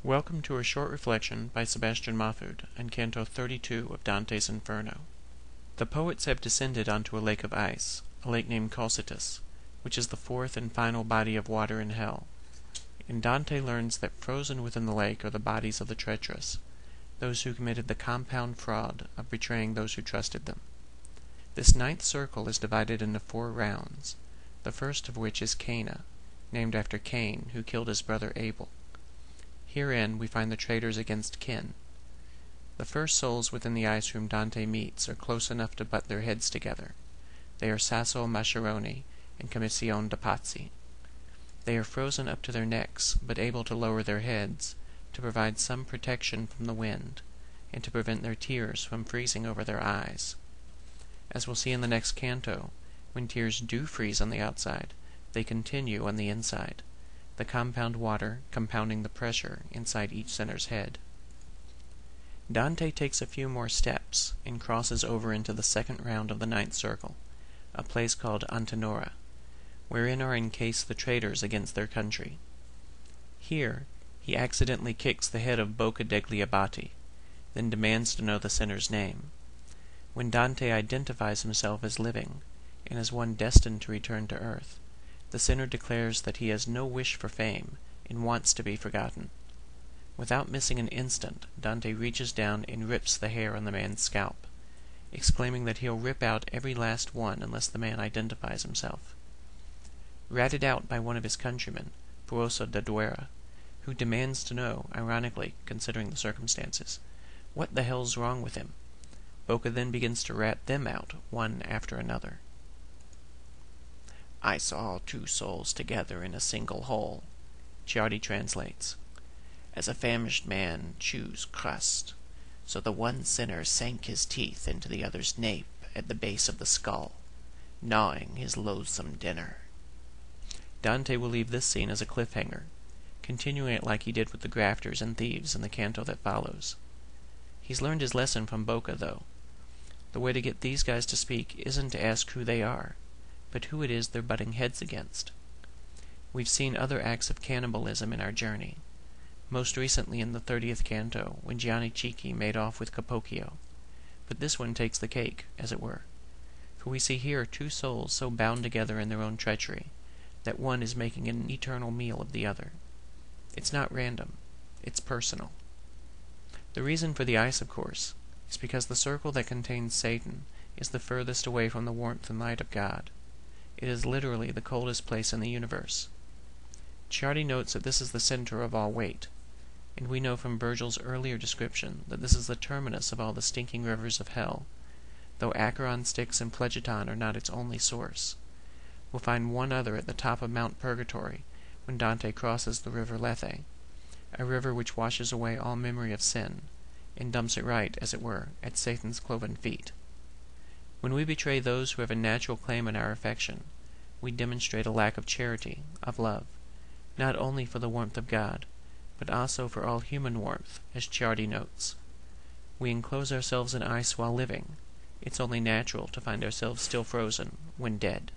Welcome to a short reflection by Sebastian Mahfoud on Canto 32 of Dante's Inferno. The poets have descended onto a lake of ice, a lake named Cocytus, which is the fourth and final body of water in hell. And Dante learns that frozen within the lake are the bodies of the treacherous, those who committed the compound fraud of betraying those who trusted them. This ninth circle is divided into 4 rounds, the first of which is Caina, named after Cain, who killed his brother Abel. Herein we find the traitors against kin. The first souls within the ice whom Dante meets are close enough to butt their heads together. They are Sasso Mascheroni and Commissione de Pazzi. They are frozen up to their necks, but able to lower their heads, to provide some protection from the wind, and to prevent their tears from freezing over their eyes. As we'll see in the next canto, when tears do freeze on the outside, they continue on the inside, the compound water compounding the pressure inside each sinner's head. Dante takes a few more steps and crosses over into the second round of the ninth circle, a place called Antenora, wherein are encased the traitors against their country. Here he accidentally kicks the head of Bocca degli Abati, then demands to know the sinner's name. When Dante identifies himself as living, and as one destined to return to earth, the sinner declares that he has no wish for fame and wants to be forgotten. Without missing an instant, Dante reaches down and rips the hair on the man's scalp, exclaiming that he'll rip out every last one unless the man identifies himself. Ratted out by one of his countrymen, Fuoso da Duera, who demands to know, ironically considering the circumstances, what the hell's wrong with him, Bocca then begins to rat them out, one after another. "I saw 2 souls together in a single hole," Ciardi translates. "As a famished man chews crust, so the one sinner sank his teeth into the other's nape at the base of the skull, gnawing his loathsome dinner." Dante will leave this scene as a cliffhanger, continuing it like he did with the grafters and thieves in the canto that follows. He's learned his lesson from Bocca, though. The way to get these guys to speak isn't to ask who they are, but who it is they're butting heads against. We've seen other acts of cannibalism in our journey, most recently in the 30th canto, when Gianni Chicchi made off with Capocchio, but this one takes the cake, as it were, for we see here 2 souls so bound together in their own treachery, that one is making an eternal meal of the other. It's not random, it's personal. The reason for the ice, of course, is because the circle that contains Satan is the furthest away from the warmth and light of God. It is literally the coldest place in the universe. Ciardi notes that this is the center of all weight, and we know from Virgil's earlier description that this is the terminus of all the stinking rivers of hell, though Acheron, Styx, and Phlegeton are not its only source. We'll find one other at the top of Mount Purgatory when Dante crosses the river Lethe, a river which washes away all memory of sin, and dumps it right, as it were, at Satan's cloven feet. When we betray those who have a natural claim on our affection, we demonstrate a lack of charity, of love, not only for the warmth of God, but also for all human warmth, as Ciardi notes. We enclose ourselves in ice while living. It's only natural to find ourselves still frozen when dead.